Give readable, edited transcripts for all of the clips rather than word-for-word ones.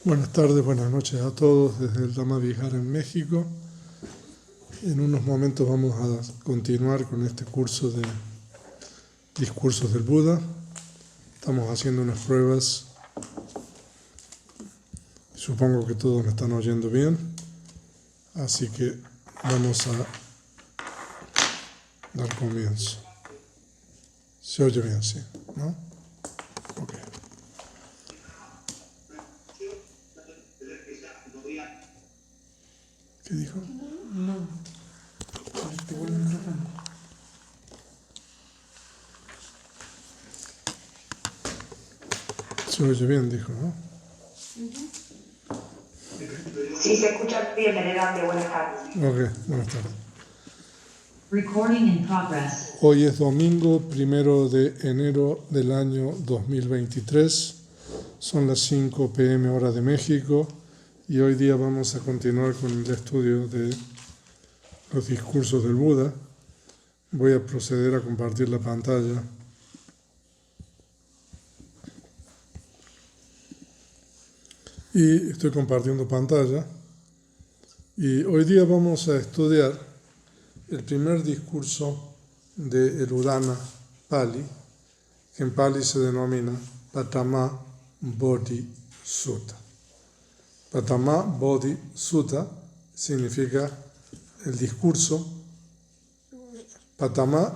Buenas tardes, buenas noches a todos desde el Dhamma Vihara en México. En unos momentos vamos a continuar con este curso de discursos del Buda. Estamos haciendo unas pruebas. Supongo que todos me están oyendo bien. Así que vamos a dar comienzo. ¿Se oye bien? Sí, ¿no? Ok. ¿Qué dijo? No. Te vuelvo un micrófono. Se oye bien, dijo, ¿no? Sí, se escucha bien, venerable. Buenas tardes. Ok, buenas tardes. Recording in progress. Hoy es domingo 1 de enero del año 2023. Son las 5 p.m. hora de México y hoy día vamos a continuar con el estudio de los discursos del Buda. Voy a proceder a compartir la pantalla. Y estoy compartiendo pantalla. Y hoy día vamos a estudiar el primer discurso de el Udana Pali, que en Pali se denomina Patama Bodhi Sutta. Patama Bodhi Sutta significa el discurso. Patama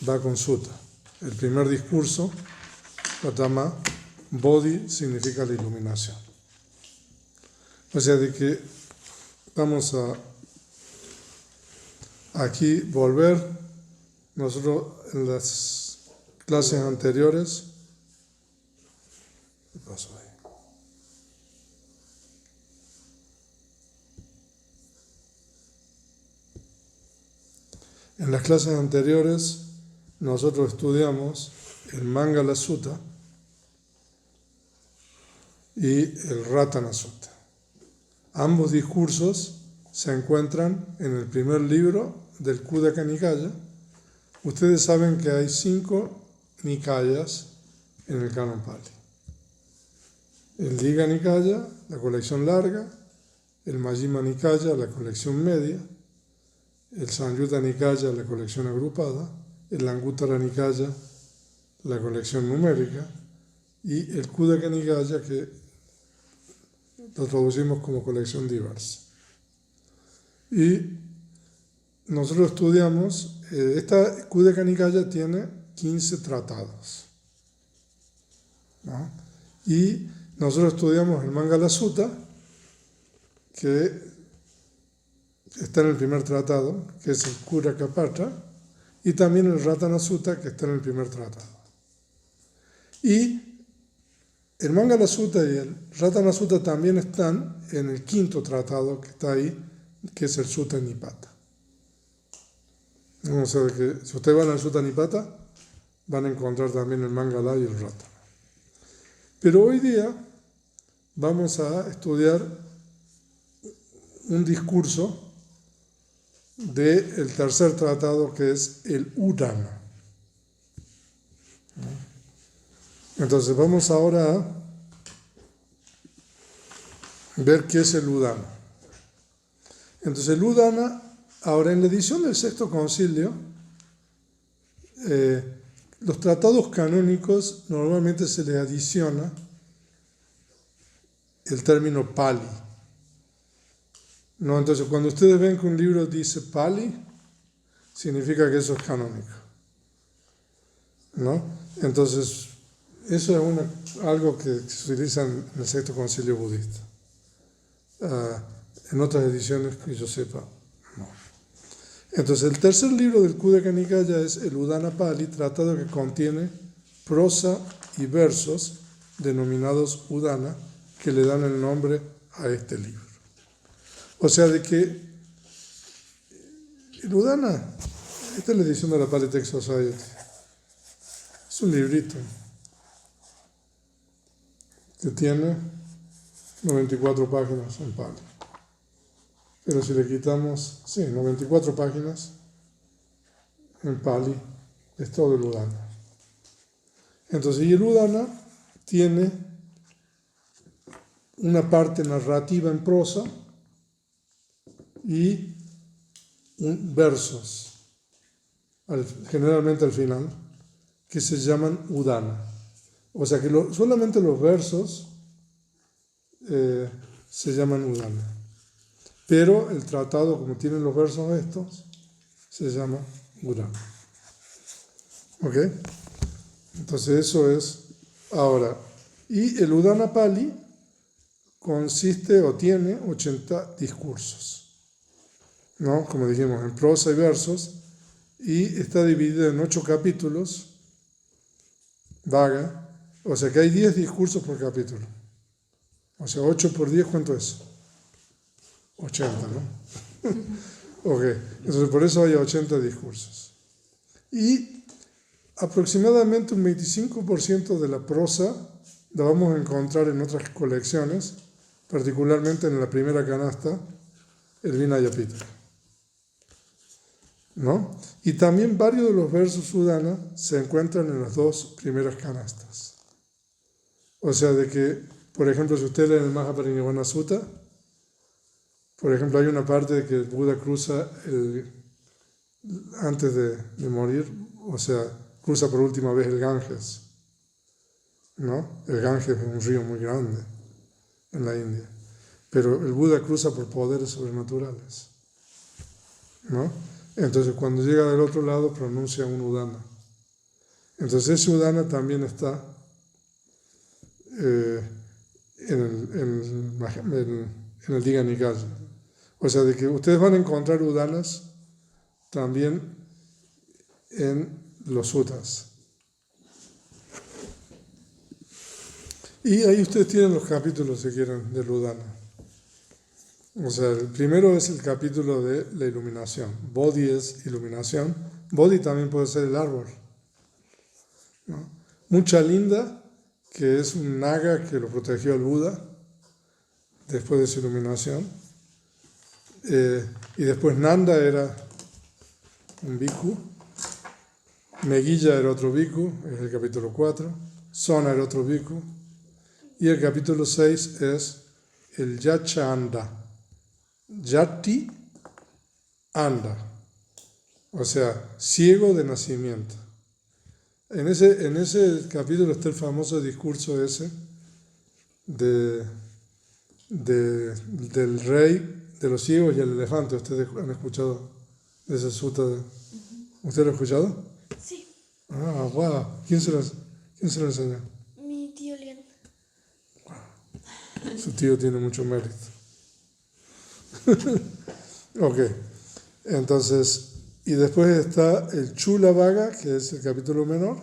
va con Sutta. El primer discurso, Patama Bodhi, significa la iluminación. O sea, de que vamos a aquí volver. Nosotros en las clases anteriores, ¿qué pasó ahí? En las clases anteriores nosotros estudiamos el Mangala Sutta y el Ratana Sutta. Ambos discursos se encuentran en el primer libro del Khuddaka Nikaya. Ustedes saben que hay 5 Nikayas en el Canon Pali. El Digha Nikaya, la colección larga, el Majjhima Nikaya, la colección media, el Samyutta Nikaya, la colección agrupada, el Anguttara Nikaya, la colección numérica, y el Khuddaka Nikaya, que lo traducimos como colección diversa. Y nosotros estudiamos, esta Khuddaka Nikaya tiene 15 tratados, ¿no? Y nosotros estudiamos el Mangala Sutta, que está en el primer tratado, que es el Kuraka-patra, y también el Ratana Sutta, que está en el primer tratado. Y el Mangala Sutta y el Ratana Sutta también están en el quinto tratado que está ahí, que es el Sutta Nipata. O sea que si ustedes van al Sutta Nipata, van a encontrar también el Mangala y el Ratana. Pero hoy día vamos a estudiar un discurso del tercer tratado, que es el Udana. Entonces vamos ahora a ver qué es el Udana. Entonces el Udana, ahora en la edición del Sexto Concilio, los tratados canónicos normalmente se le adiciona el término Pali, ¿no? Entonces cuando ustedes ven que un libro dice Pali, significa que eso es canónico, ¿no? Entonces eso es algo que se utiliza en el Sexto Concilio Budista. En otras ediciones que yo sepa, no. Entonces el tercer libro del Khuddaka Nikaya es el Udana Pali, tratado que contiene prosa y versos denominados Udana, que le dan el nombre a este libro. O sea, de que el Udana, esta es la edición de la Pali Text Society, es un librito que tiene 94 páginas en Pali. Pero si le quitamos, 94 páginas en Pali, es todo el Udana. Entonces, y el Udana tiene una parte narrativa en prosa y versos, generalmente al final, que se llaman udana. O sea que solamente los versos se llaman udana. Pero el tratado, como tienen los versos estos, se llama udana. ¿Ok? Entonces eso es ahora. Y el Udana Pali consiste o tiene 80 discursos, ¿no? Como dijimos, en prosa y versos, y está dividido en 8 capítulos, vaga, o sea que hay 10 discursos por capítulo. O sea, 8 por 10, ¿cuánto es? 80, ¿no? Ok, entonces por eso hay 80 discursos. Y aproximadamente un 25% de la prosa la vamos a encontrar en otras colecciones, particularmente en la primera canasta, el Vinaya Pitaka, ¿no? Y también varios de los versos sudana se encuentran en las 2 primeras canastas. O sea, de que, por ejemplo, si usted lee en el Mahaparinibbana Sutta, por ejemplo, hay una parte de que el Buda cruza antes de morir, o sea, cruza por última vez el Ganges, ¿no? El Ganges es un río muy grande en la India, pero el Buda cruza por poderes sobrenaturales, ¿no? Entonces cuando llega del otro lado pronuncia un udana. Entonces ese udana también está en el Digha Nikaya. O sea, de que ustedes van a encontrar udanas también en los suttas. Y ahí ustedes tienen los capítulos, si quieren, del udana. O sea, el primero es el capítulo de la iluminación. Bodhi es iluminación. Bodhi también puede ser el árbol, ¿no? Mucha linda, que es un naga que lo protegió al Buda después de su iluminación. Y después Nanda era un bhikkhu. Megilla era otro bhikkhu, es el capítulo 4. Sona era otro bhikkhu. Y el capítulo 6 es el Yacha Anda. Yati Anda, o sea, ciego de nacimiento. En ese capítulo está el famoso discurso ese del rey de los ciegos y el elefante. ¿Ustedes han escuchado de ese sutta? ¿Usted lo ha escuchado? Sí, Ah, wow. ¿Quién se lo enseñó? mi tío Lian. Su tío tiene mucho mérito. Ok, entonces, y después está el Chula Vaga, que es el capítulo menor,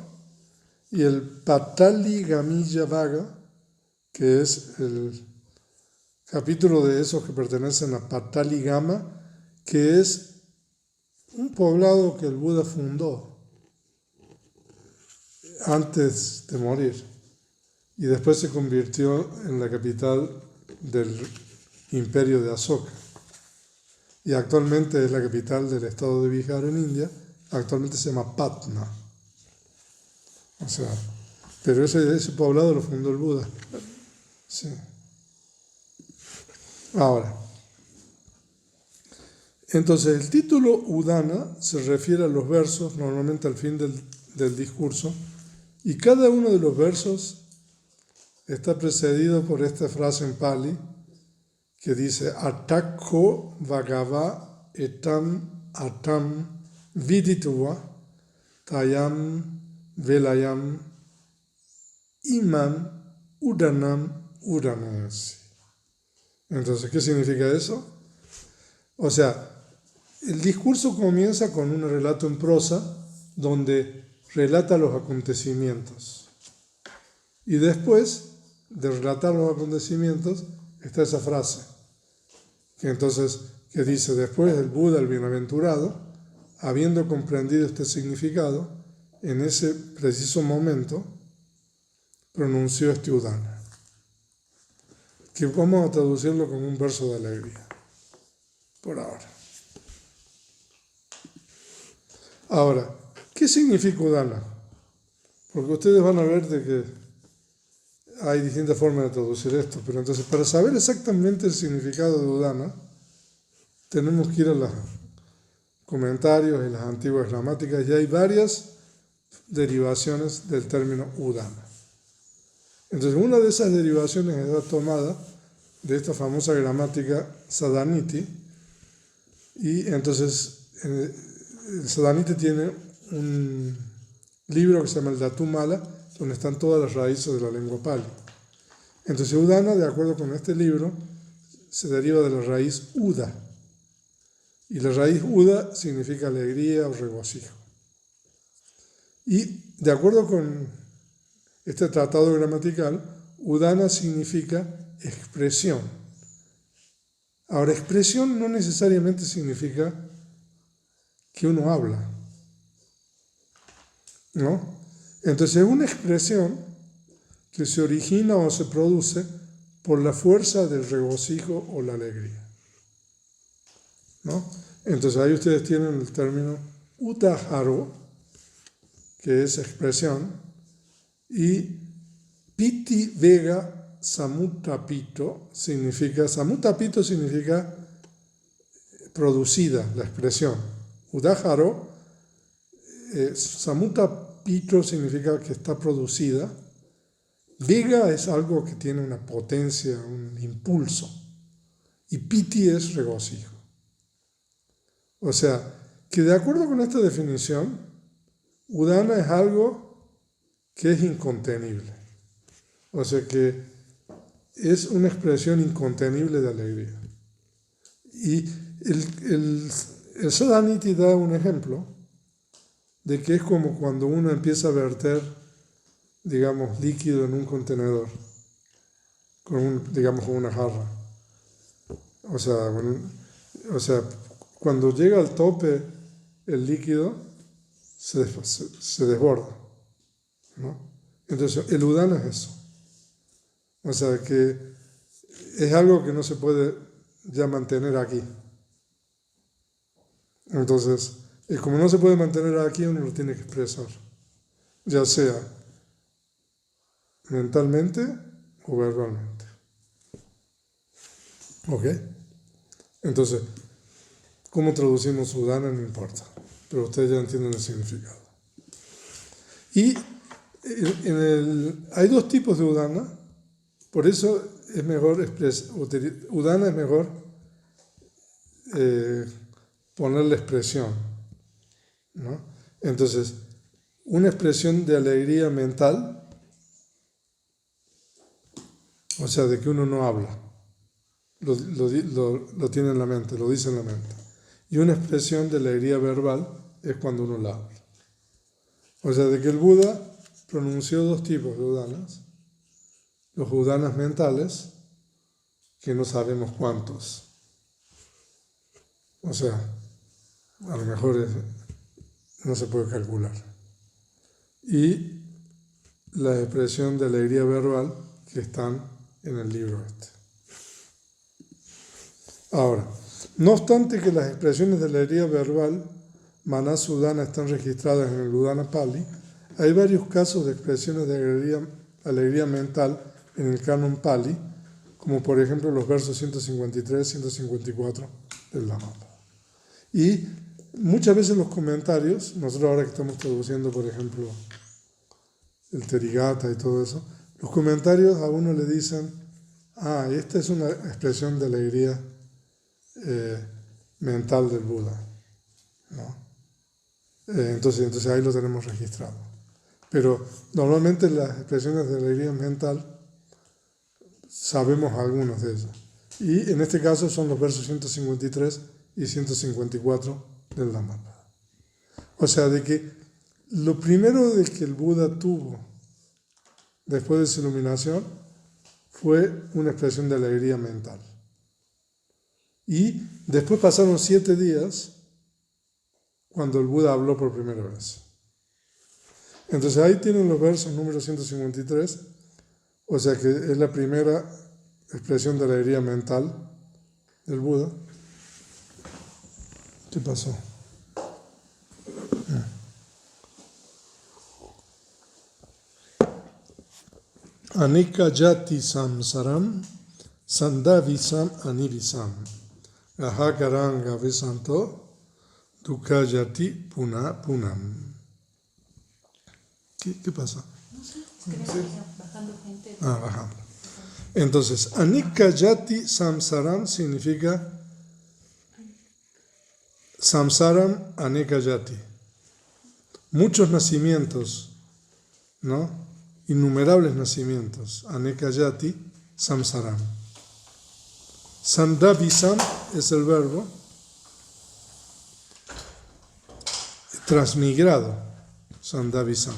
y el Patali Gamilla Vaga, que es el capítulo de esos que pertenecen a Patali Gama, que es un poblado que el Buda fundó antes de morir, y después se convirtió en la capital del imperio de Asoka. Y actualmente es la capital del estado de Bihar en India. Actualmente se llama Patna. O sea, pero ese poblado lo fundó el Buda. Sí. Ahora, entonces el título Udana se refiere a los versos, normalmente al fin del discurso, y cada uno de los versos está precedido por esta frase en Pali que dice Atakko Bhagava etam atam viditva tayam velayam imam udanam udanasi. Entonces, ¿qué significa eso? O sea, el discurso comienza con un relato en prosa donde relata los acontecimientos. Y después de relatar los acontecimientos está esa frase, que dice, después el Buda, el bienaventurado, habiendo comprendido este significado, en ese preciso momento pronunció este udana, que vamos a traducirlo como un verso de alegría, por ahora. Ahora, ¿qué significa udana? Porque ustedes van a ver de que hay distintas formas de traducir esto, pero entonces para saber exactamente el significado de Udana, tenemos que ir a los comentarios y las antiguas gramáticas, y hay varias derivaciones del término Udana. Entonces, una de esas derivaciones está tomada de esta famosa gramática Sadaniti, y entonces el Sadaniti tiene un libro que se llama el Datumala, donde están todas las raíces de la lengua pali. Entonces, Udana, de acuerdo con este libro, se deriva de la raíz Uda, y la raíz Uda significa alegría o regocijo. Y de acuerdo con este tratado gramatical, Udana significa expresión. Ahora, expresión no necesariamente significa que uno habla, ¿no? Entonces, es una expresión que se origina o se produce por la fuerza del regocijo o la alegría, ¿no? Entonces, ahí ustedes tienen el término Utaharo, que es expresión, y Piti Vega Samutapito significa producida, la expresión. Udaharo, Samutapito significa que está producida. Vega es algo que tiene una potencia, un impulso. Y Piti es regocijo. O sea, que de acuerdo con esta definición, Udana es algo que es incontenible. O sea que es una expresión incontenible de alegría. Y el Sadaniti da un ejemplo de que es como cuando uno empieza a verter, digamos, líquido en un contenedor, digamos, con una jarra. O sea, cuando llega al tope el líquido, se desborda, ¿no? Entonces, el Udana es eso. O sea, que es algo que no se puede ya mantener aquí. Entonces, como no se puede mantener aquí, uno lo tiene que expresar, ya sea mentalmente o verbalmente. ¿Ok? Entonces, ¿cómo traducimos Udana? No importa, pero ustedes ya entienden el significado. Y hay dos tipos de Udana, por eso es mejor Udana es mejor ponerle expresión, ¿no? Entonces, una expresión de alegría mental, o sea, de que uno no habla, lo tiene en la mente, lo dice en la mente. Y una expresión de alegría verbal es cuando uno la habla. O sea, de que el Buda pronunció dos tipos de udanas. Los udanas mentales, que no sabemos cuántos. O sea, a lo mejor no se puede calcular. Y la expresión de alegría verbal que están en el libro este. Ahora, no obstante que las expresiones de alegría verbal Manas Udana están registradas en el Udana Pali, hay varios casos de expresiones de alegría mental en el canon Pali, como por ejemplo los versos 153 y 154 del Dhammapada. Y muchas veces los comentarios, nosotros ahora que estamos traduciendo, por ejemplo, el Therigatha y todo eso, los comentarios a uno le dicen, esta es una expresión de alegría mental del Buda, ¿no? Entonces ahí lo tenemos registrado. Pero normalmente las expresiones de alegría mental sabemos algunos de ellas. Y en este caso son los versos 153 y 154 del Dhammapada. O sea, de que lo primero de que el Buda tuvo después de su iluminación fue una expresión de alegría mental. Y después pasaron 7 días cuando el Buda habló por primera vez. Entonces ahí tienen los versos número 153, o sea que es la primera expresión de alegría mental del Buda. ¿Qué pasó? Aneka Yati Samsaram Sandavisam Anivisam Gahakaranga Vesanto Dukayati Puna Punam. ¿Qué pasa? Bajando gente. Bajando. Entonces, Anika Yati Samsaram significa Samsaram Aneka Yati. Muchos nacimientos, ¿no? Innumerables nacimientos. Aneka Yati Samsaram. Sandavisam es el verbo transmigrado. Sandavisam.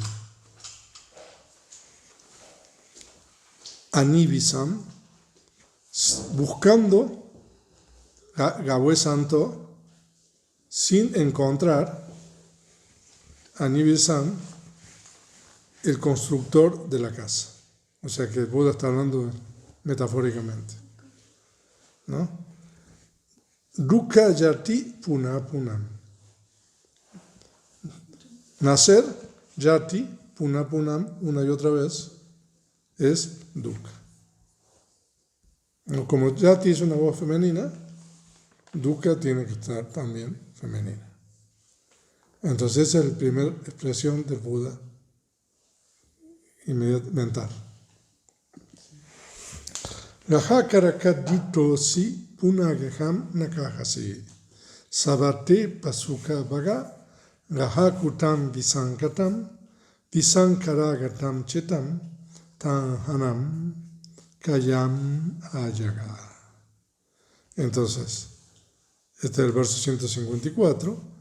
Anivisam, buscando Gabue Santo sin encontrar Anivisam, el constructor de la casa. O sea que el Buda está hablando metafóricamente, ¿no? Dukkha Yati Puna Punam. Nacer, Yati, Puna Punam, una y otra vez, es dukkha. Como Yati es una voz femenina, dukkha tiene que estar también femenina. Entonces esa es la primera expresión del Buda mental. Gahakarakadditosi punagaham nakahasi sabate pasuka vaga gahakutam visankaragatam chetam tanhanam kayam ayaga. Entonces, este es el verso 154.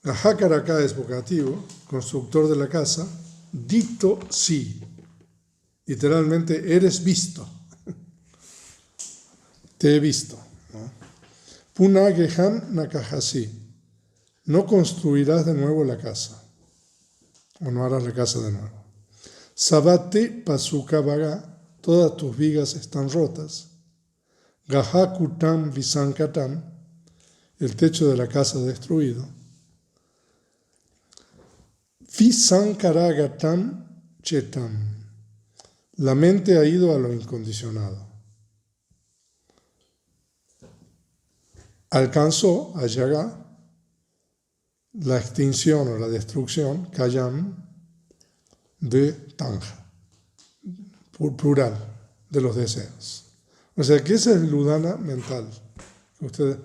Gahakaraka es vocativo, constructor de la casa. Dito sí. Literalmente, eres visto. Te he visto. Punageham nakahasi. No construirás de nuevo la casa. O no harás la casa de nuevo. Sabate pasuka vaga. Todas tus vigas están rotas. Gahakutam visankatam. El techo de la casa destruido. Visankaragatam chetam. La mente ha ido a lo incondicionado. Alcanzó, ayaga, la extinción o la destrucción, kayam, de tanja, plural, de los deseos. O sea que esa es el udana mental. Ustedes,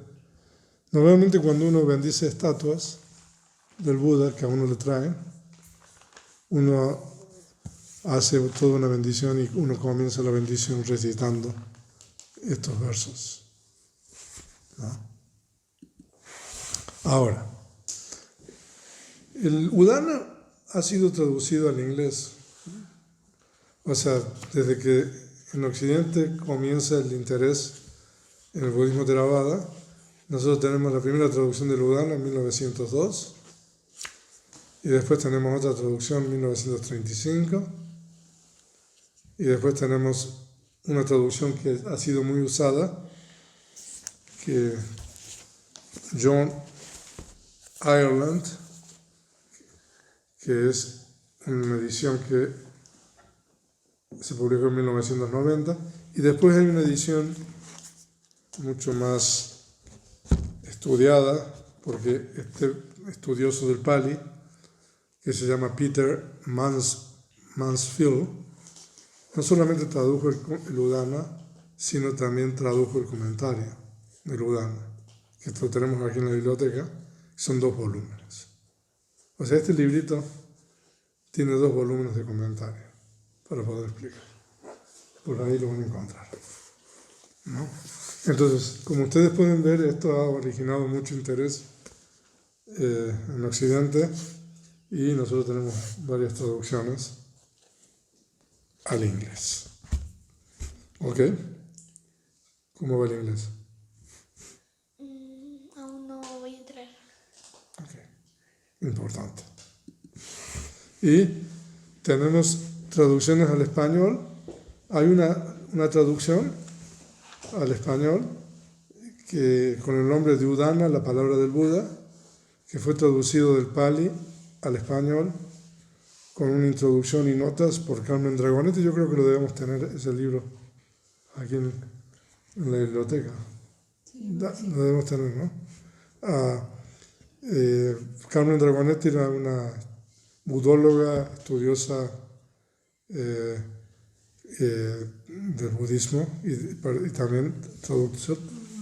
normalmente cuando uno bendice estatuas del Buda que a uno le traen, uno hace toda una bendición y uno comienza la bendición recitando estos versos, ¿no? Ahora, el udana ha sido traducido al inglés. O sea, desde que en Occidente comienza el interés en el budismo Theravada, nosotros tenemos la primera traducción del udana en 1902. Y después tenemos otra traducción en 1935. Y después tenemos una traducción que ha sido muy usada, que John Ireland, que es una edición que se publicó en 1990. Y después hay una edición mucho más estudiada, porque este estudioso del Pali, que se llama Peter Mansfield, no solamente tradujo el udana, sino también tradujo el comentario del udana, que lo tenemos aquí en la biblioteca, son 2 volúmenes. O sea, este librito tiene 2 volúmenes de comentario, para poder explicar. Por ahí lo van a encontrar, ¿no? Entonces, como ustedes pueden ver, esto ha originado mucho interés en Occidente, y nosotros tenemos varias traducciones al inglés. ¿Ok? ¿Cómo va el inglés? Aún no voy a entrar. Ok. Importante. Y tenemos traducciones al español. Hay una traducción al español que con el nombre de Udana, la palabra del Buda, que fue traducido del Pali al español con una introducción y notas por Carmen Dragonetti. Yo creo que lo debemos tener, ese libro, aquí en la biblioteca. Sí, Lo debemos tener, ¿no? Carmen Dragonetti era una budóloga, estudiosa del budismo y también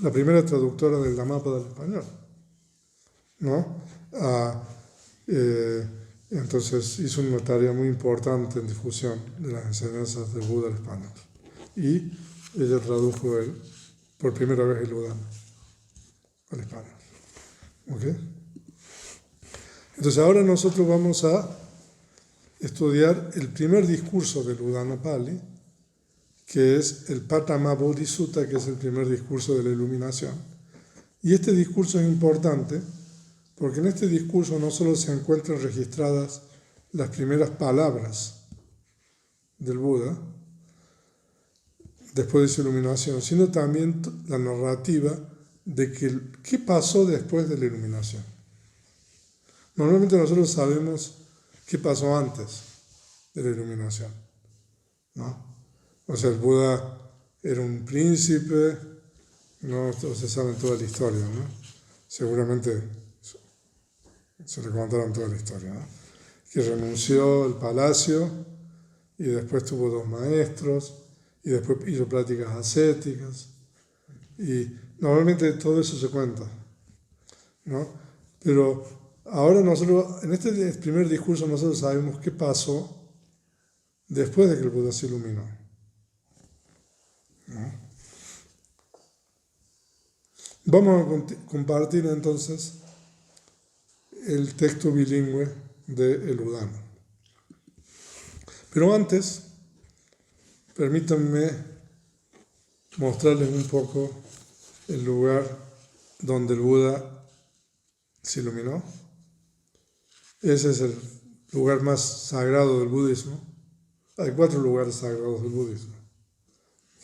la primera traductora del Dhammapada del español, ¿no? Entonces hizo una tarea muy importante en difusión de las enseñanzas del Buda al español. Y ella tradujo por primera vez el Udana al español. ¿Ok? Entonces ahora nosotros vamos a estudiar el primer discurso del Udana Pali, que es el Patama Bodhisattva, que es el primer discurso de la iluminación. Y este discurso es importante porque en este discurso no solo se encuentran registradas las primeras palabras del Buda después de su iluminación, sino también la narrativa de qué pasó después de la iluminación. Normalmente nosotros sabemos qué pasó antes de la iluminación, ¿no? O sea, el Buda era un príncipe, no se sabe toda la historia, ¿no? Seguramente se le contaron toda la historia, ¿no? Que renunció al palacio y después tuvo 2 maestros y después hizo prácticas ascéticas y normalmente todo eso se cuenta, ¿no? Pero ahora nosotros, en este primer discurso nosotros sabemos qué pasó después de que el Buda se iluminó, ¿no? Vamos a compartir entonces el texto bilingüe del Udana. Pero antes, permítanme mostrarles un poco el lugar donde el Buda se iluminó. Ese es el lugar más sagrado del budismo. Hay 4 lugares sagrados del budismo,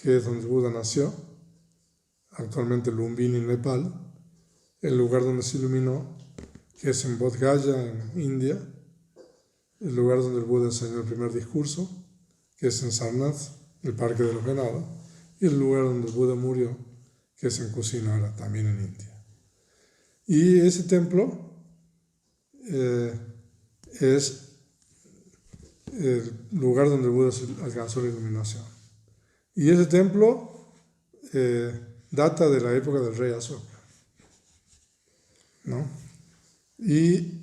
que es donde el Buda nació, actualmente Lumbini, en Nepal, el lugar donde se iluminó, que es en Bodh Gaya, en India, el lugar donde el Buda enseñó el primer discurso, que es en Sarnath, el Parque de los Venados, y el lugar donde el Buda murió, que es en Kusinara, también en India. Y ese templo es el lugar donde el Buda alcanzó la iluminación. Y ese templo data de la época del rey Asoka, ¿no? Y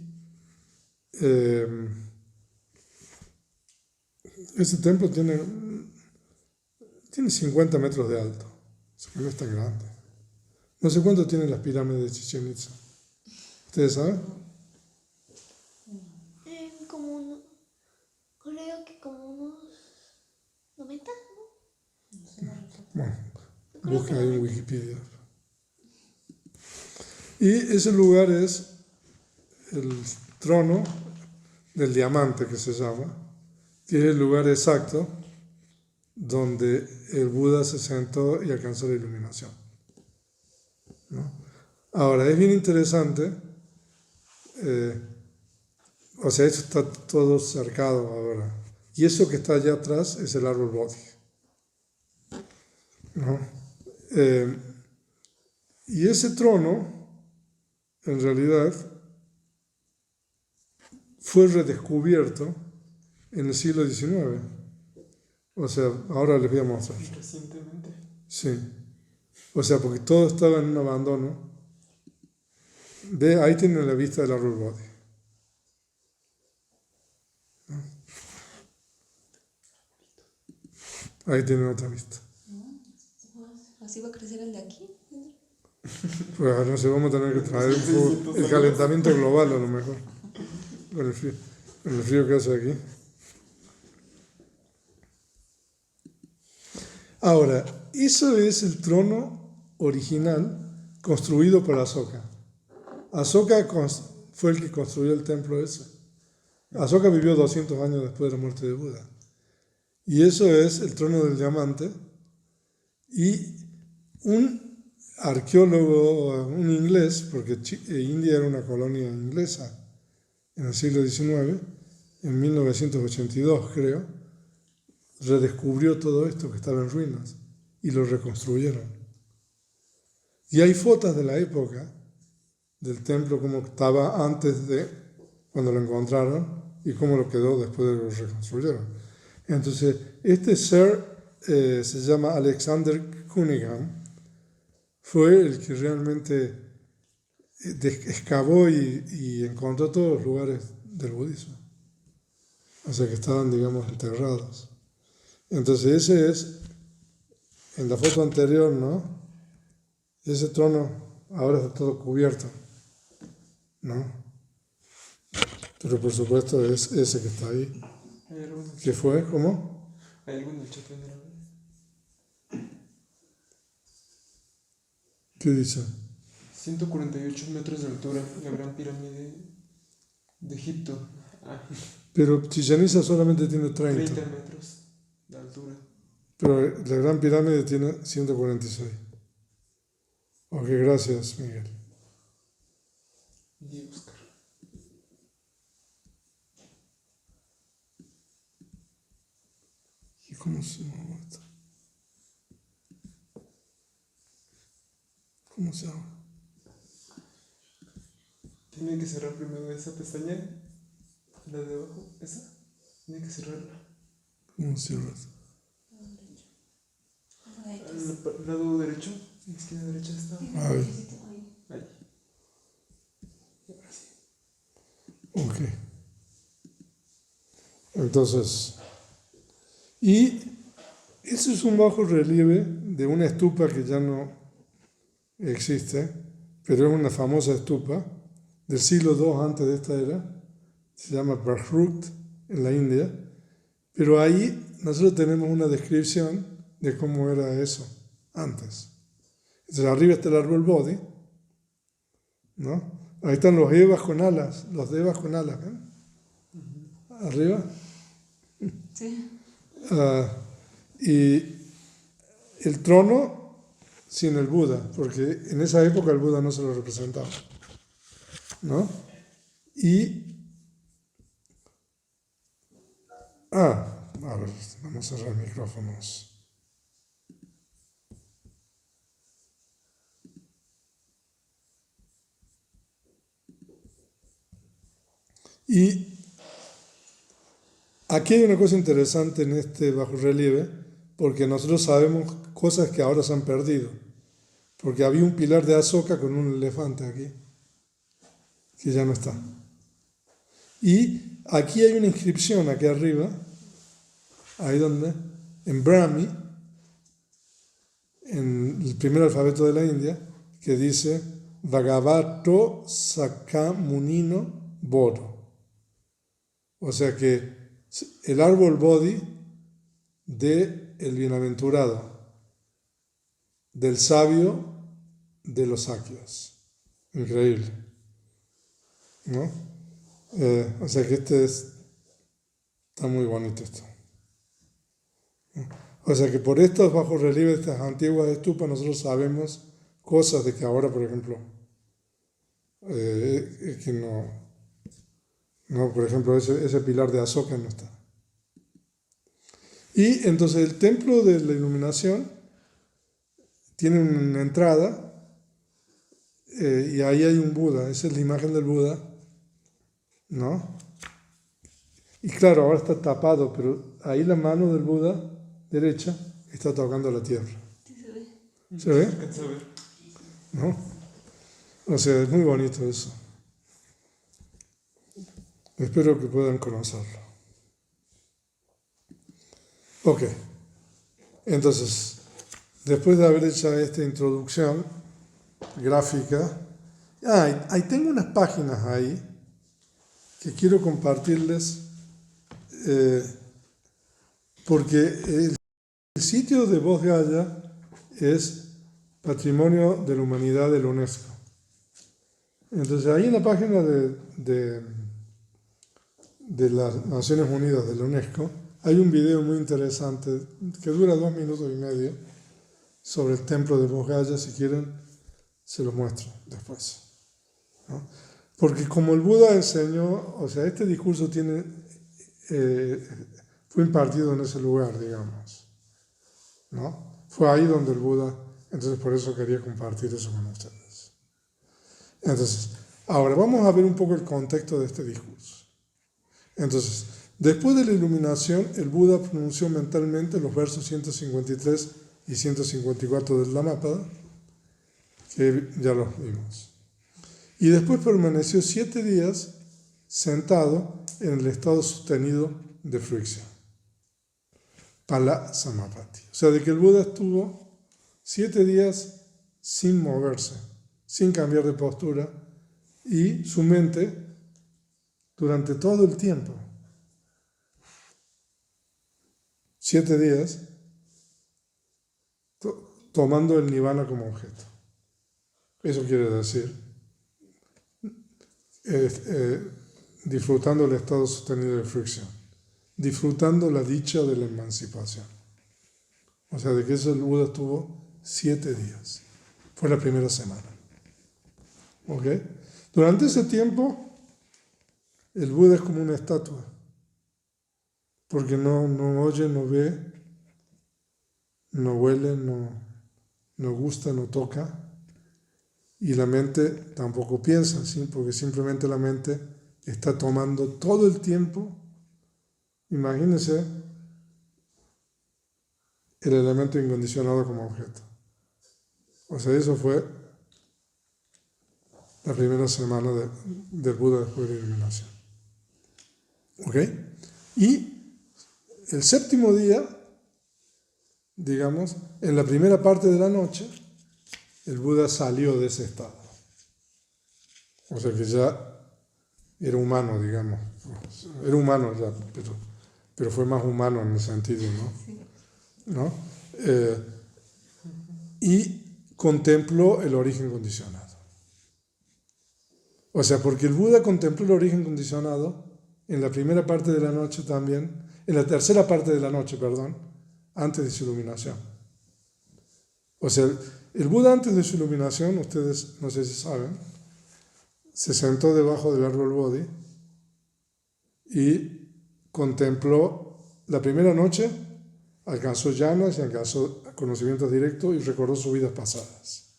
ese templo tiene 50 metros de alto, o sea que no es tan grande. No sé cuánto tienen las pirámides de Chichén Itzá. ¿Ustedes saben? Creo que como unos 90, ¿no? Bueno, busquen ahí en Wikipedia. Y ese lugar es el trono del diamante, que se llama, que es el lugar exacto donde el Buda se sentó y alcanzó la iluminación, ¿no? Ahora, es bien interesante, o sea, esto está todo cercado ahora, y eso que está allá atrás es el árbol Bodhi, ¿no? Y ese trono, en realidad, fue redescubierto en el siglo XIX. O sea, ahora les voy a mostrar. Recientemente. Sí. O sea, porque todo estaba en un abandono. Ahí tienen la vista del árbol Bodhi. Ahí tienen otra vista. ¿Así va a crecer el de aquí? Pues no sé, vamos a tener que traer el calentamiento global a lo mejor. Con el frío que hace aquí. Ahora, eso es el trono original construido por Asoka. Asoka fue el que construyó el templo ese. Asoka vivió 200 años después de la muerte de Buda. Y eso es el trono del diamante. Y un arqueólogo, un inglés, porque India era una colonia inglesa en el siglo XIX, en 1982, creo, redescubrió todo esto que estaba en ruinas y lo reconstruyeron. Y hay fotos de la época del templo como estaba antes de cuando lo encontraron y cómo lo quedó después de que lo reconstruyeron. Entonces, este ser se llama Alexander Cunningham, fue el que realmente excavó y encontró todos los lugares del budismo. O sea que estaban, digamos, enterrados. Entonces ese es, en la foto anterior, ¿no? Ese trono ahora está todo cubierto, ¿no? Pero por supuesto es ese que está ahí. ¿Qué fue? ¿Cómo? ¿Hay algo en el chat venerable? ¿Qué dice? 148 metros de altura, la gran pirámide de Egipto. Pero Chichén Itzá solamente tiene 30. 30 metros de altura. Pero la Gran Pirámide tiene 146. Ok, gracias, Miguel. Y Oscar. ¿Y cómo se llama esto? ¿Cómo se llama? Tiene que cerrar primero esa pestaña, la de abajo, esa. Tiene que cerrarla. ¿Cómo se llama esto? Al lado derecho, en la esquina derecha está. Ahí. Ahí. Ok. Entonces, y ese es un bajo relieve de una estupa que ya no existe, pero es una famosa estupa del siglo II antes de esta era, se llama Bhakrut en la India, pero ahí nosotros tenemos una descripción de cómo era eso antes. Entonces arriba está el árbol Bodhi, ¿no? Ahí están los devas con alas, ¿ven? Arriba. Sí. Y el trono sin el Buda, porque en esa época el Buda no se lo representaba, ¿no? Y a ver, vamos a cerrar micrófonos. Y aquí hay una cosa interesante en este bajorrelieve, porque nosotros sabemos cosas que ahora se han perdido, porque había un pilar de Asoka con un elefante aquí, que ya no está. Y aquí hay una inscripción, aquí arriba, ahí donde, en Brahmi, en el primer alfabeto de la India, que dice Bhagavato Sakamunino Bodho. O sea que el árbol Bodhi de el bienaventurado, del sabio de los sakyas. Increíble, ¿no? O sea que está muy bonito esto. O sea que por estos bajos relieves de estas antiguas estupas nosotros sabemos cosas de que ahora, por ejemplo, que no, por ejemplo, ese pilar de Asoka no está. Y entonces el templo de la iluminación tiene una entrada y ahí hay un Buda, esa es la imagen del Buda, ¿no? Y claro, ahora está tapado, pero ahí la mano del Buda derecha está tocando la tierra. Sí se ve. ¿Se ve? Alcanza a ver. ¿No? O sea, es muy bonito eso. Espero que puedan conocerlo. Ok. Entonces, después de haber hecho esta introducción gráfica, ahí tengo unas páginas ahí que quiero compartirles porque el sitio de Bodh Gaya es Patrimonio de la Humanidad de la UNESCO. Entonces ahí en la página de las Naciones Unidas de la UNESCO hay un video muy interesante que dura 2 minutos y medio sobre el templo de Bodh Gaya. Si quieren se los muestro después, ¿no? Porque como el Buda enseñó, o sea, este discurso tiene fue impartido en ese lugar, digamos, ¿no? Fue ahí donde el Buda, entonces por eso quería compartir eso con ustedes. Entonces, ahora vamos a ver un poco el contexto de este discurso. Entonces, después de la iluminación, el Buda pronunció mentalmente los versos 153 y 154 del Dhammapada, que ya los vimos. Y después permaneció 7 días sentado en el estado sostenido de fruición. Pala Samapati. O sea, de que el Buda estuvo 7 días sin moverse, sin cambiar de postura, y su mente durante todo el tiempo, 7 días, tomando el nirvana como objeto. Eso quiere decir disfrutando el estado sostenido de fricción, disfrutando la dicha de la emancipación. O sea, de que eso el Buda estuvo 7 días. Fue la primera semana. ¿Ok? Durante ese tiempo, el Buda es como una estatua, porque no oye, no ve, no huele, no gusta, no toca, y la mente tampoco piensa, ¿sí? Porque simplemente la mente está tomando todo el tiempo. Imagínense el elemento incondicionado como objeto. O sea, eso fue la primera semana del Buda después de la iluminación. ¿Ok? Y el séptimo día, digamos, en la primera parte de la noche, el Buda salió de ese estado. O sea que ya era humano, digamos. Era humano ya, pero fue más humano en el sentido, ¿no? Sí. ¿No? Y contempló el origen condicionado. O sea, porque el Buda contempló el origen condicionado en la primera parte de la noche también, en la tercera parte de la noche, perdón, antes de su iluminación. O sea, el Buda antes de su iluminación, ustedes no sé si saben, se sentó debajo del árbol Bodhi y contempló la primera noche, alcanzó llanas y alcanzó conocimientos directos y recordó sus vidas pasadas.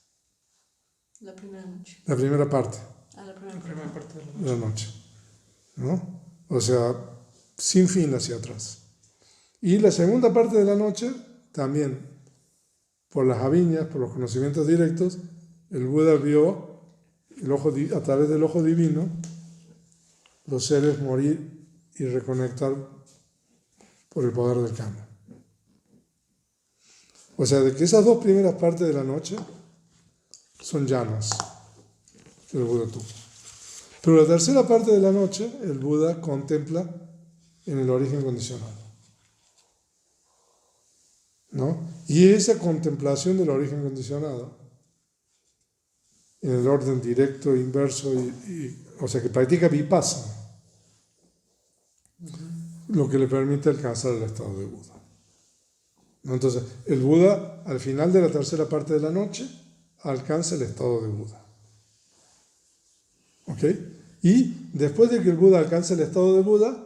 La primera noche. La primera parte La primera parte de la noche, ¿no? O sea, sin fin hacia atrás. Y la segunda parte de la noche, también, por las aviñas, por los conocimientos directos, el Buda vio a través del ojo divino los seres morir y reconectar por el poder del karma. O sea, de que esas dos primeras partes de la noche son llanas que el Buda tuvo. Pero la tercera parte de la noche, el Buda contempla en el origen condicionado, ¿no? Y esa contemplación del origen condicionado, en el orden directo, inverso, o sea, que practica vipassana, lo que le permite alcanzar el estado de Buda. ¿No? Entonces, el Buda, al final de la tercera parte de la noche, alcanza el estado de Buda. ¿Ok? Y después de que el Buda alcanza el estado de Buda,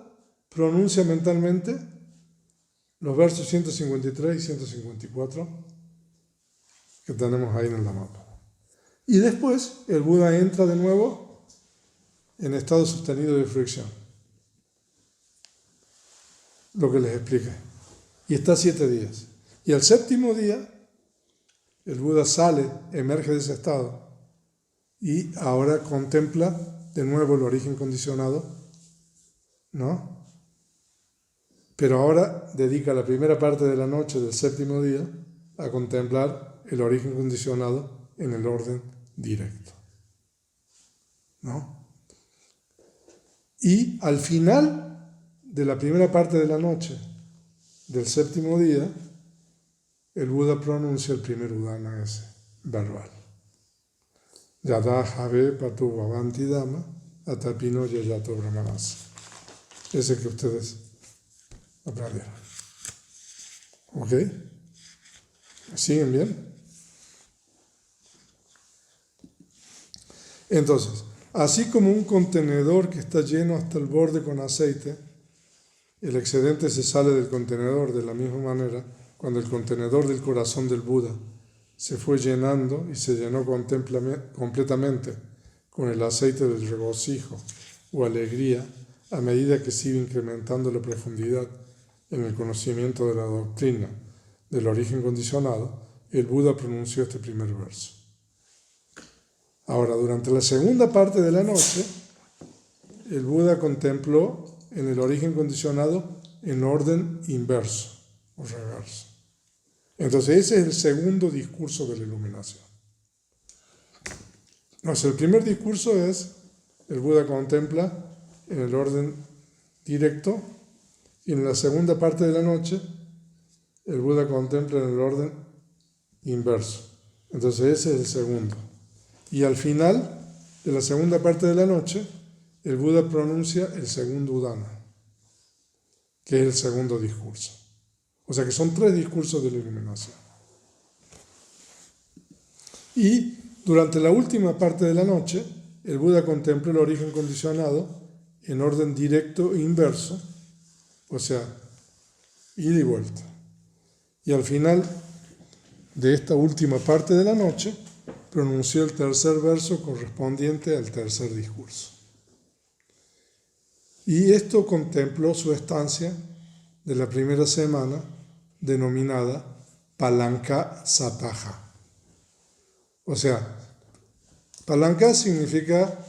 pronuncia mentalmente los versos 153 y 154 que tenemos ahí en el Dhammapada. Y después el Buda entra de nuevo en estado sostenido de fricción. Lo que les expliqué. Y está 7 días. Y al séptimo día, el Buda sale, emerge de ese estado y ahora contempla de nuevo el origen condicionado, ¿no? Pero ahora dedica la primera parte de la noche del séptimo día a contemplar el origen condicionado en el orden directo, ¿no? Y al final de la primera parte de la noche del séptimo día, el Buda pronuncia el primer udana ese, verbal. Yada Have Patu Bhavanti Dhamma Atapino Yayato Brahmanasa. Ese que ustedes aprendieron. ¿Ok? ¿Siguen bien? Entonces, así como un contenedor que está lleno hasta el borde con aceite el excedente se sale del contenedor de la misma manera cuando el contenedor del corazón del Buda se fue llenando y se llenó completamente con el aceite del regocijo o alegría a medida que se iba incrementando la profundidad en el conocimiento de la doctrina del origen condicionado, el Buda pronunció este primer verso. Ahora, durante la segunda parte de la noche, el Buda contempló en el origen condicionado en orden inverso o reverso. Entonces ese es el segundo discurso de la iluminación. El primer discurso es, el Buda contempla en el orden directo, y en la segunda parte de la noche, el Buda contempla en el orden inverso. Entonces ese es el segundo. Y al final de la segunda parte de la noche, el Buda pronuncia el segundo Udana, que es el segundo discurso. O sea que son 3 discursos de la iluminación. Y durante la última parte de la noche, el Buda contempla el origen condicionado en orden directo e inverso, o sea, ida y vuelta. Y al final de esta última parte de la noche, pronunció el tercer verso correspondiente al tercer discurso. Y esto contempló su estancia de la primera semana, denominada Palanca Sataja. O sea, palanca significa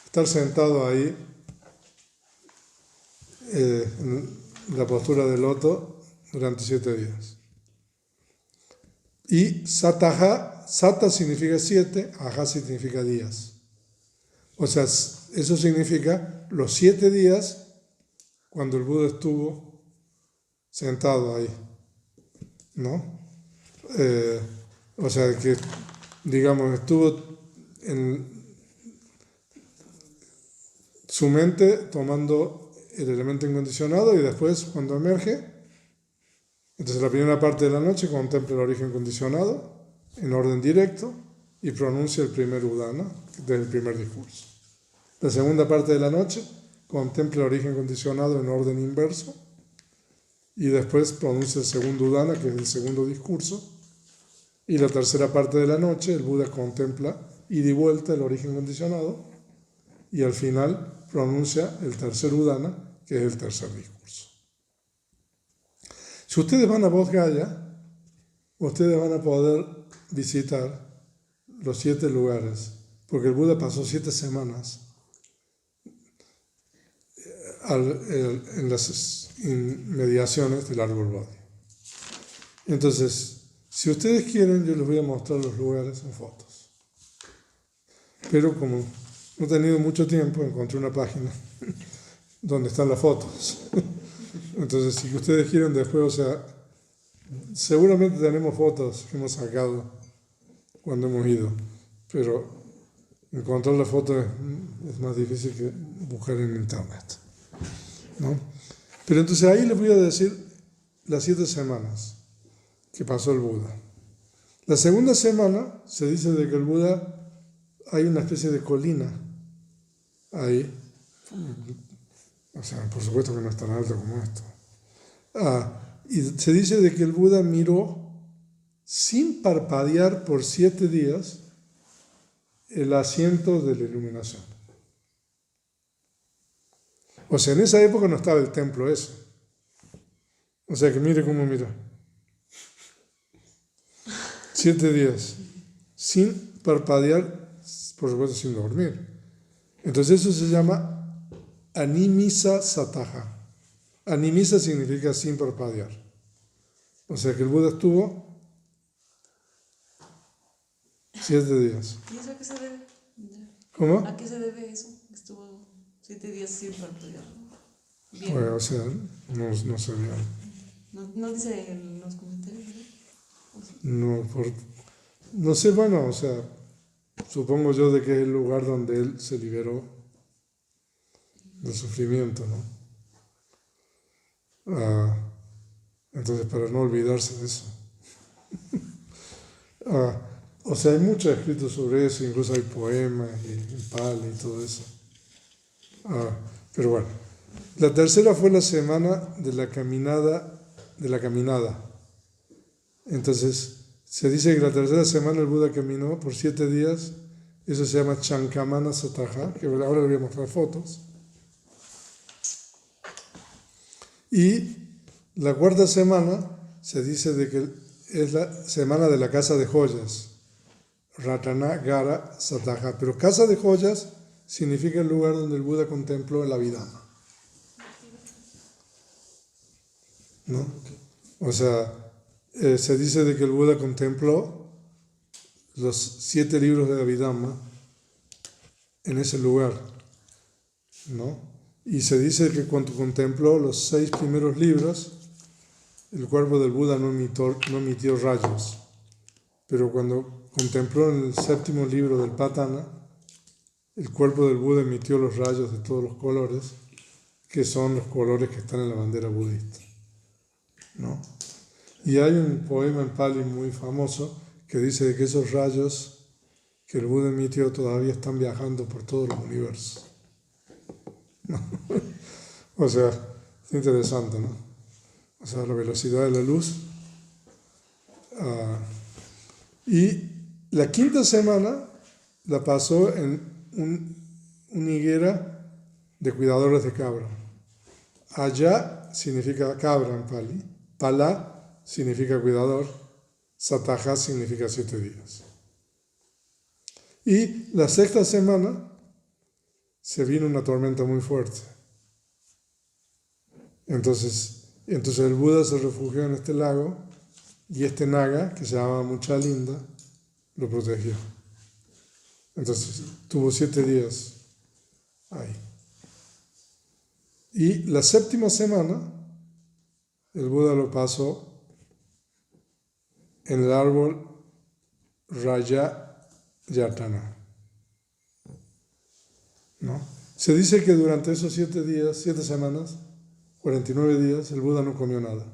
estar sentado ahí en la postura de loto durante 7 días. Y Sataja, Sata significa 7, Aja significa días. O sea, eso significa los 7 días cuando el Buda estuvo sentado ahí, ¿no? O sea, que, digamos, estuvo en su mente tomando el elemento incondicionado y después, cuando emerge, entonces la primera parte de la noche contempla el origen condicionado en orden directo y pronuncia el primer Udana del primer discurso. La segunda parte de la noche contempla el origen condicionado en orden inverso y después pronuncia el segundo Udana, que es el segundo discurso. Y la tercera parte de la noche el Buda contempla ida y vuelta el origen condicionado y al final pronuncia el tercer Udana, que es el tercer discurso. Si ustedes van a Bodh Gaya, ustedes van a poder visitar los 7 lugares, porque el Buda pasó 7 semanas en las inmediaciones del árbol Bodhi. Entonces, si ustedes quieren, yo les voy a mostrar los lugares en fotos. Pero como no he tenido mucho tiempo, encontré una página donde están las fotos. Entonces, si ustedes quieren después, o sea, seguramente tenemos fotos que hemos sacado cuando hemos ido, pero encontrar la foto es más difícil que buscar en internet, ¿no? Pero entonces ahí les voy a decir las 7 semanas que pasó el Buda. La segunda semana se dice de que el Buda, hay una especie de colina ahí, o sea, por supuesto que no es tan alto como esto. Y se dice de que el Buda miró sin parpadear por 7 días el asiento de la iluminación. O sea, en esa época no estaba el templo ese. O sea, que mire cómo mira. 7 días, sin parpadear, por supuesto sin dormir. Entonces eso se llama Animisa Sataja. Animisa significa sin parpadear. O sea que el Buda estuvo 7 días. ¿Y eso a qué se debe? ¿Cómo? ¿A qué se debe eso? Estuvo 7 días sin parpadear. Pues, o sea, no se ve. No dice en los comentarios, ¿verdad? No sé, bueno, o sea, supongo yo de que es el lugar donde él se liberó del sufrimiento, ¿no? Entonces, para no olvidarse de eso. O sea, hay mucho escrito sobre eso, incluso hay poemas y pali y todo eso. Pero bueno, La tercera fue la semana de la caminada. Entonces, se dice que la tercera semana el Buda caminó por 7 días. Eso se llama Chankamana Sataha, que ahora le voy a mostrar fotos. Y la cuarta semana se dice de que es la semana de la casa de joyas, Ratanagara Sataha. Pero casa de joyas significa el lugar donde el Buda contempló el Abhidhamma, ¿no? O sea, se dice de que el Buda contempló los 7 libros de Abhidhamma en ese lugar, ¿no? Y se dice que cuando contempló los 6 primeros libros, el cuerpo del Buda no emitió rayos. Pero cuando contempló en el 7º libro del Patana, el cuerpo del Buda emitió los rayos de todos los colores, que son los colores que están en la bandera budista, ¿no? Y hay un poema en Pali muy famoso que dice que esos rayos que el Buda emitió todavía están viajando por todos los universos. O sea, es interesante, ¿no? O sea, la velocidad de la luz. Y la quinta semana la pasó en una higuera de cuidadores de cabra. Allá significa cabra en Pali. Pala significa cuidador. Sataha significa 7 días. Y la sexta semana se vino una tormenta muy fuerte. Entonces el Buda se refugió en este lago y este naga, que se llama Muchalinda, lo protegió. Entonces tuvo 7 días ahí. Y la séptima semana el Buda lo pasó en el árbol Raya Yatana, ¿no? Se dice que durante esos 7 semanas, 49 días, el Buda no comió nada.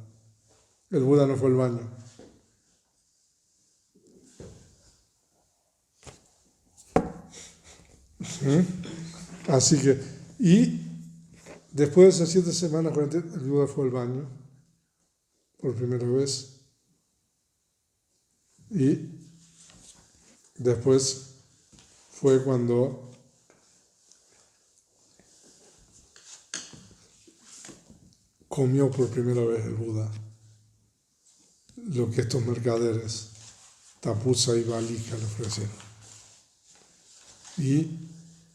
El Buda no fue al baño. Así que, y después de esas 7 semanas, el Buda fue al baño por primera vez. Y después fue cuando comió por primera vez el Buda lo que estos mercaderes, Tapusa y Balika, le ofrecieron. Y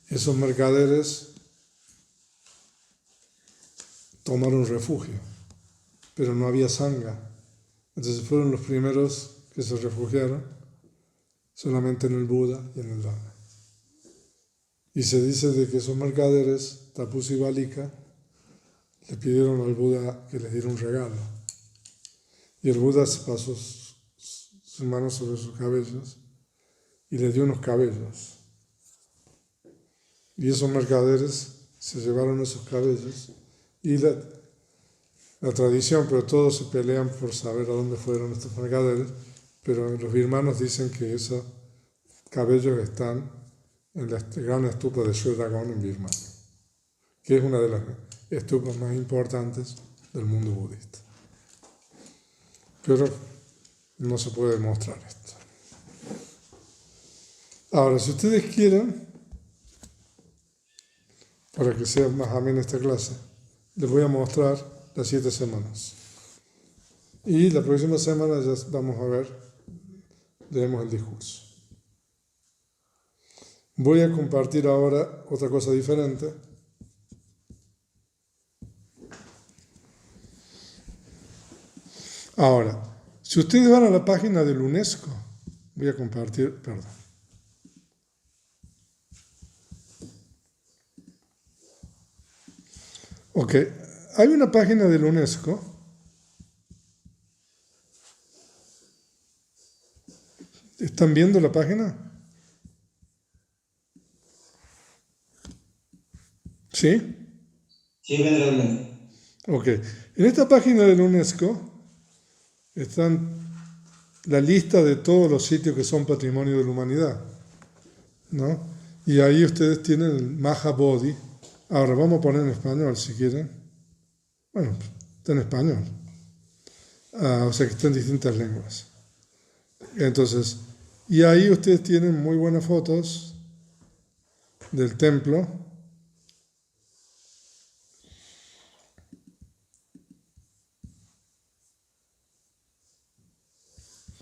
esos mercaderes tomaron refugio, pero no había sangha. Entonces fueron los primeros que se refugiaron solamente en el Buda y en el Dhamma. Y se dice de que esos mercaderes, Tapusa y Balika, le pidieron al Buda que les diera un regalo. Y el Buda se pasó sus manos sobre sus cabellos y le dio unos cabellos. Y esos mercaderes se llevaron esos cabellos. Y la tradición, pero todos se pelean por saber a dónde fueron estos mercaderes, pero los birmanos dicen que esos cabellos están en la gran estupa de Shwedagon en Birmania, que es una de las estupas más importantes del mundo budista. Pero no se puede demostrar esto. Ahora, si ustedes quieren, para que sea más amena esta clase, les voy a mostrar las 7 semanas. Y la próxima semana ya vamos a ver, leemos el discurso. Voy a compartir ahora otra cosa diferente. Ahora, si ustedes van a la página del UNESCO, voy a compartir, perdón. Ok, hay una página del UNESCO ¿Están viendo la página? ¿Sí? Sí, venerable. Ok. En esta página del UNESCO están la lista de todos los sitios que son patrimonio de la humanidad, ¿no? Y ahí ustedes tienen el Mahabodhi, Ahora vamos a poner en español si quieren. Bueno, está en español. O sea que está en distintas lenguas. Entonces, y ahí ustedes tienen muy buenas fotos del templo.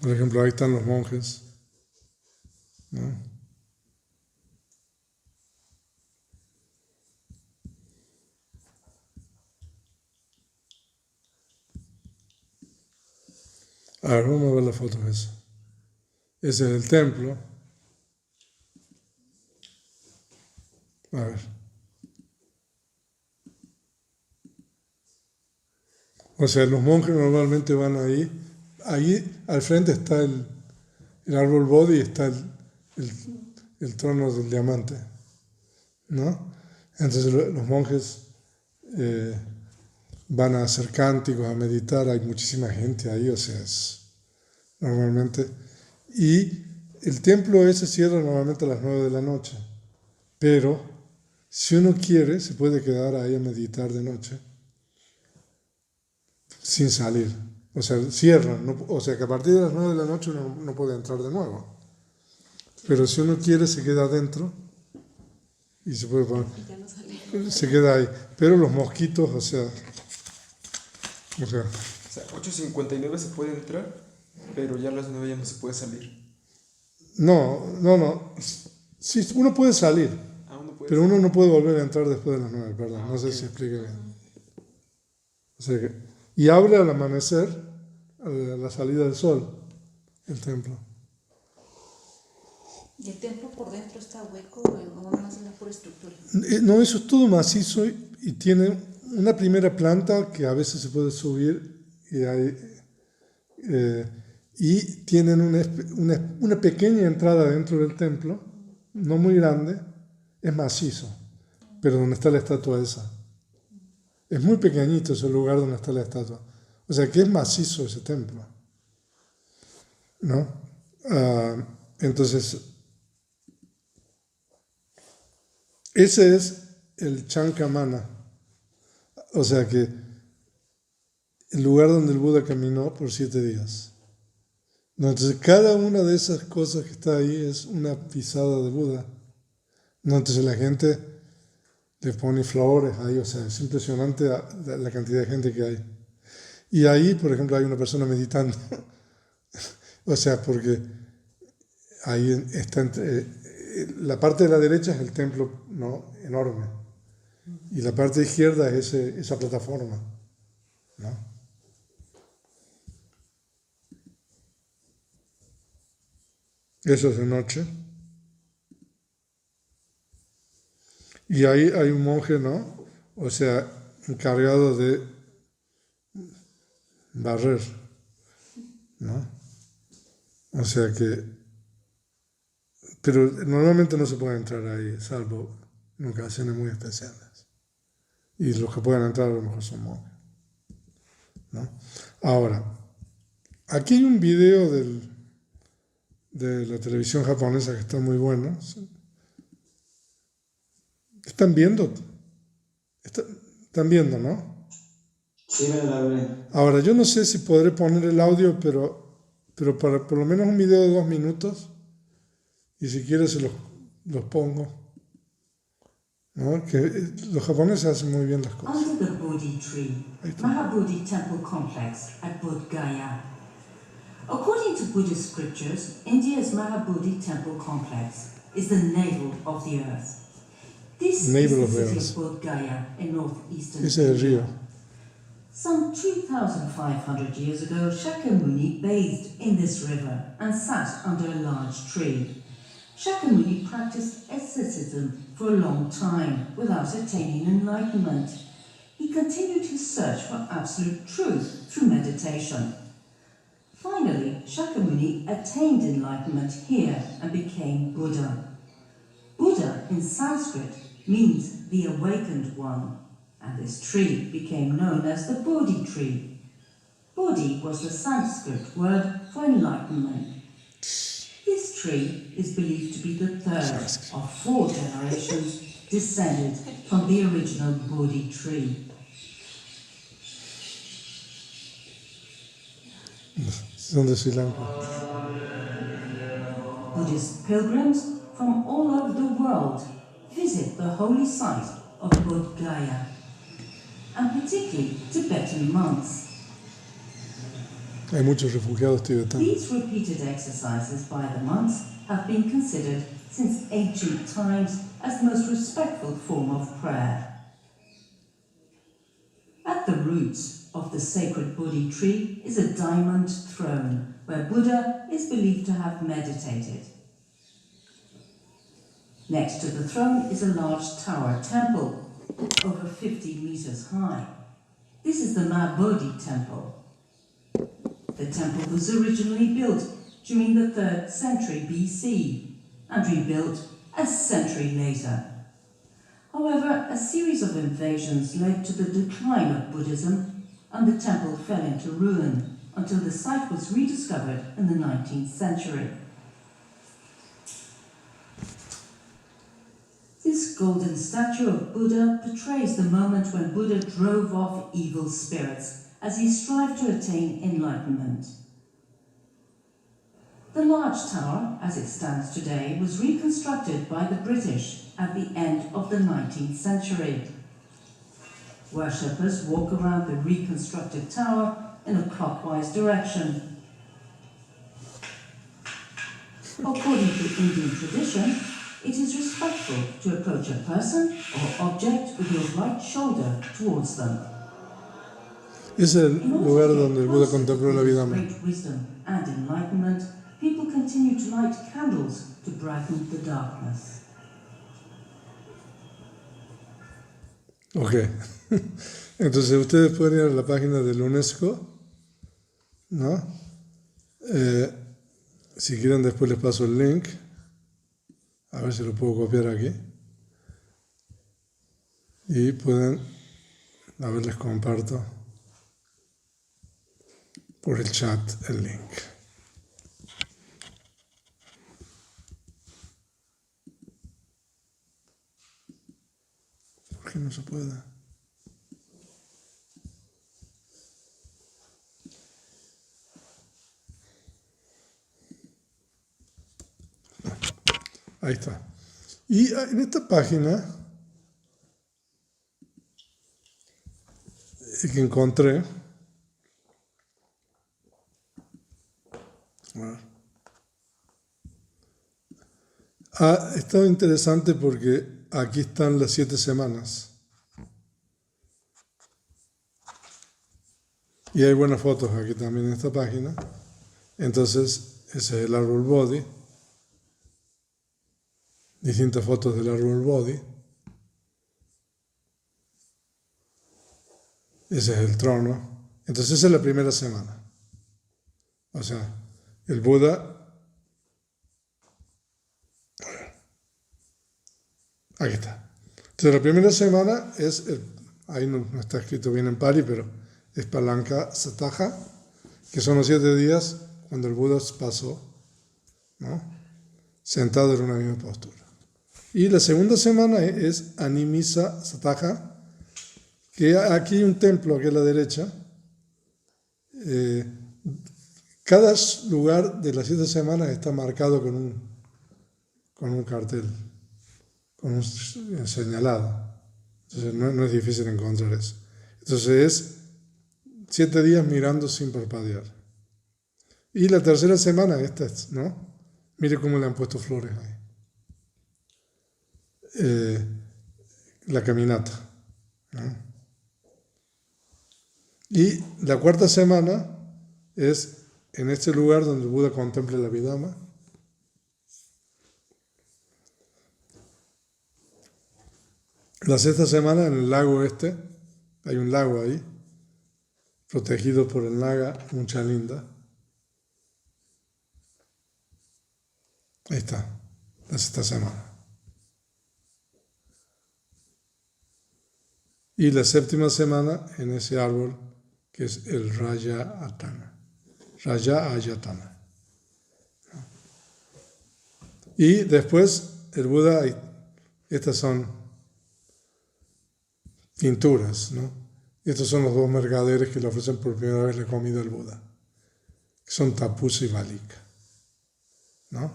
Por ejemplo, ahí están los monjes, ¿no? A ver, vamos a ver las fotos de eso. Ese es el templo. A ver. O sea, los monjes normalmente van ahí. Ahí al frente está el árbol Bodhi y está el trono del diamante, ¿no? Entonces los monjes van a hacer cánticos, a meditar, hay muchísima gente ahí, o sea, es normalmente. Y el templo ese cierra normalmente a las 9 de la noche, pero si uno quiere, se puede quedar ahí a meditar de noche, sin salir. O sea, cierran, no, o sea que a partir de las 9 de la noche uno no puede entrar de nuevo. Pero si uno quiere, se queda adentro y se puede poner, Y ya no sale. se queda ahí. Pero los mosquitos, o sea, O sea, 8:59 se puede entrar, pero ya a las 9 ya no se puede salir. no. Sí, uno puede salir, Uno puede pero uno no puede volver a entrar después de las 9, perdón. No sé si expliqué bien. O sea que, y abre al amanecer, a la salida del sol, el templo. ¿Y el templo por dentro está hueco o nada más es la pura estructura? No, eso es todo macizo y tiene una primera planta que a veces se puede subir y tienen una pequeña entrada dentro del templo, no muy grande, es macizo, pero donde está la estatua esa. Es muy pequeñito ese lugar donde está la estatua. O sea que es macizo ese templo, ¿no? Entonces, ese es el Chankamana. O sea que el lugar donde el Buda caminó por 7 días. ¿No? Entonces, cada una de esas cosas que está ahí es una pisada de Buda. ¿No? Entonces, la gente le pone flores ahí, o sea, es impresionante la cantidad de gente que hay. Y ahí, por ejemplo, hay una persona meditando. O sea, porque ahí está la parte de la derecha es el templo, ¿no? Enorme. Y la parte izquierda es esa plataforma, ¿no? Eso es de noche. Y ahí hay un monje, ¿no? O sea, encargado de barrer, ¿no? O sea que, pero normalmente no se puede entrar ahí, salvo en ocasiones muy especiales. Y los que pueden entrar a lo mejor son monjes, ¿no? Ahora, aquí hay un video de la televisión japonesa que está muy bueno. ¿Están viendo? ¿Están viendo, no? Sí, venerable. Ahora, yo no sé si podré poner el audio, pero para por lo menos un video de 2 minutos, y si quieres se los pongo, ¿no? Que los japoneses hacen muy bien las cosas. Under the Bodhi tree, Mahabodhi Temple Complex at Bodh Gaya. According to Buddhist scriptures, India's Mahabodhi Temple Complex is the navel of the earth. This Navel is of the the city earth. of Bodh Gaya in northeastern Ese es el río. Some 3,500 years ago, Shakyamuni bathed in this river and sat under a large tree. Shakyamuni practiced asceticism for a long time without attaining enlightenment. He continued his search for absolute truth through meditation. Finally, Shakyamuni attained enlightenment here and became Buddha. Buddha in Sanskrit means the awakened one, and this tree became known as the Bodhi tree. Bodhi was the Sanskrit word for enlightenment. This tree is believed to be the third of 4 generations descended from the original Bodhi tree. Son de Sri Lanka. Buddhist pilgrims from all over the world visit the holy site of Bodh Gaya, and particularly Tibetan monks. Hay muchos refugiados tibetanos. These repeated exercises by the monks have been considered since ancient times as the most respectful form of prayer. At the roots of the sacred Bodhi tree is a diamond throne where Buddha is believed to have meditated. Next to the throne is a large tower temple, over 50 meters high. This is the Mahabodhi temple. The temple was originally built during the 3rd century BC and rebuilt a century later. However, a series of invasions led to the decline of Buddhism and the temple fell into ruin until the site was rediscovered in the 19th century. This golden statue of Buddha portrays the moment when Buddha drove off evil spirits as he strived to attain enlightenment. The large tower, as it stands today, was reconstructed by the British at the end of the 19th century. Worshippers walk around the reconstructed tower in a clockwise direction. According to Indian tradition, it is respectful to approach a person or object with your right shoulder towards them. Es el In order lugar to get donde el Buda closer to contempló la vida. Buddha's great wisdom and enlightenment, people continue to light candles to brighten the darkness. Ok. Entonces ustedes pueden ir a la página del UNESCO, ¿no? Si quieren después les paso el link. A ver si lo puedo copiar aquí. Y pueden, a ver, les comparto por el chat el link. ¿Por qué no se puede? Ahí está. Y en esta página que encontré, ha estado interesante porque aquí están las 7 semanas. Y hay buenas fotos aquí también en esta página. Entonces, ese es el árbol Bodhi. Distintas fotos del árbol Bodhi. Ese es el trono. Entonces esa es la primera semana. O sea, el Buda. Aquí está. Entonces la primera semana es, ahí no está escrito bien en Pali, pero es Palanca Sataja, que son los 7 días cuando el Buda pasó, ¿no? Sentado en una misma postura. Y la segunda semana es Animisa Sataja, que aquí hay un templo aquí a la derecha. Cada lugar de las 7 semanas está marcado con un cartel, con un señalado. Entonces no es difícil encontrar eso. Entonces es 7 días mirando sin parpadear. Y la tercera semana, esta es, ¿no? Mire cómo le han puesto flores ahí. La caminata, ¿no? Y la cuarta semana es en este lugar donde el Buda contempla la Abhidhamma. La sexta semana en el lago este, hay un lago ahí, protegido por el Naga Mucha Linda. Ahí está, la sexta semana. Y la séptima semana en ese árbol que es el Raya Ayatana. Y después el Buda, estas son pinturas, ¿no? Y estos son los dos mercaderes que le ofrecen por primera vez la comida al Buda, que son Tapusa y Valika, ¿no?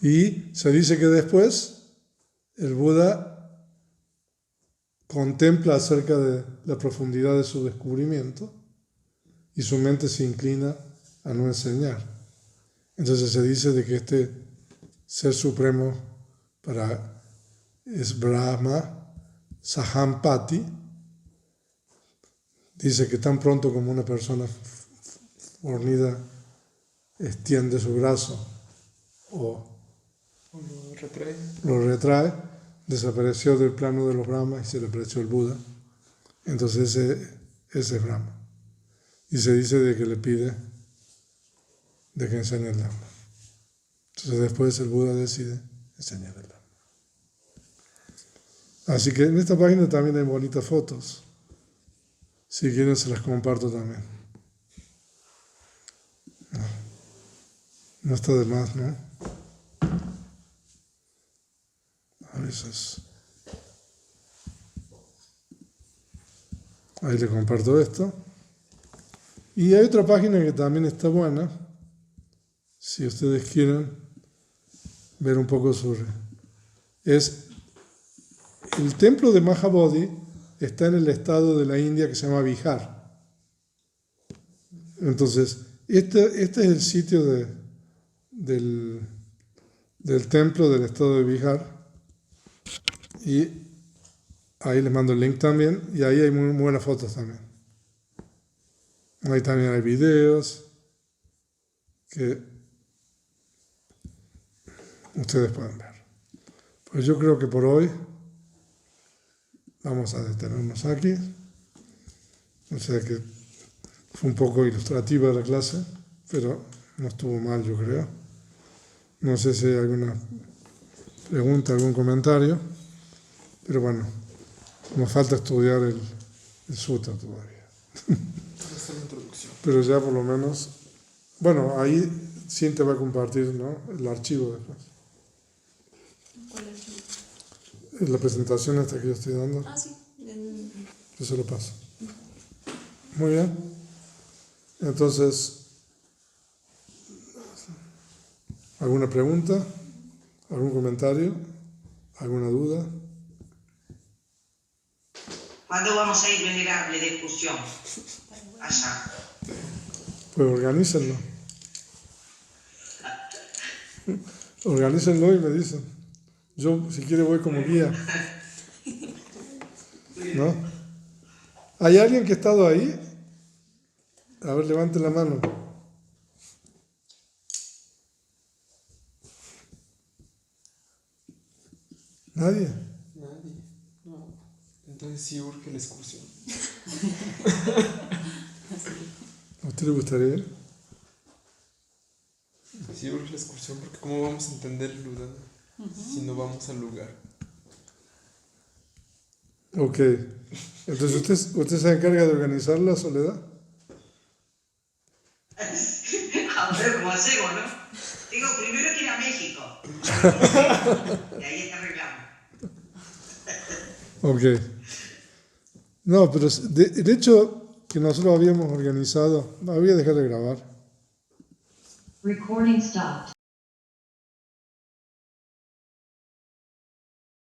Y se dice que después el Buda contempla acerca de la profundidad de su descubrimiento y su mente se inclina a no enseñar. Entonces se dice de que este ser supremo es Brahma Sahampati. Dice que tan pronto como una persona fornida extiende su brazo o lo retrae, desapareció del plano de los Brahmas y se le apareció el Buda. Entonces ese es Brahma. Y se dice de que le pide de que enseñe el Dhamma. Entonces después el Buda decide enseñar el Dhamma. Así que en esta página también hay bonitas fotos. Si quieren se las comparto también. No está de más, ¿no? A veces. Ahí le comparto esto. Y hay otra página que también está buena, si ustedes quieren ver un poco sobre. Es el templo de Mahabodhi, está en el estado de la India que se llama Bihar. Entonces, este es el sitio del templo del estado de Bihar. Y ahí les mando el link también. Y ahí hay muy buenas fotos también. Ahí también hay videos que ustedes pueden ver. Pues yo creo que por hoy vamos a detenernos aquí. O sea que fue un poco ilustrativa la clase, pero no estuvo mal, yo creo. No sé si hay alguna pregunta, algún comentario, pero bueno, nos falta estudiar el sutta todavía. Pero ya por lo menos, bueno, ahí Cintia va a compartir, ¿no?, el archivo después. ¿Cuál es? La presentación esta que yo estoy dando. Ah, sí. Yo se lo paso. Muy bien. Entonces, ¿alguna pregunta? ¿Algún comentario? ¿Alguna duda? ¿Cuándo vamos a ir, venerable, de excursión? Allá. Pues organícenlo. Organícenlo y me dicen. Yo, si quiere, voy como guía. ¿No? ¿Hay alguien que ha estado ahí? A ver, levante la mano. ¿Nadie? Nadie. No. Entonces sí urge la excursión. ¿A usted le gustaría ir? Sí urge la excursión porque ¿cómo vamos a entender el Udana si no vamos al lugar? Ok. Entonces, ¿usted se encarga de organizar la Soledad? A ver cómo hacemos, ¿no? Digo, primero que ir a México. Y ahí está arreglado. Ok. No, pero el hecho que nosotros habíamos organizado, voy a dejar de grabar. Recording stopped.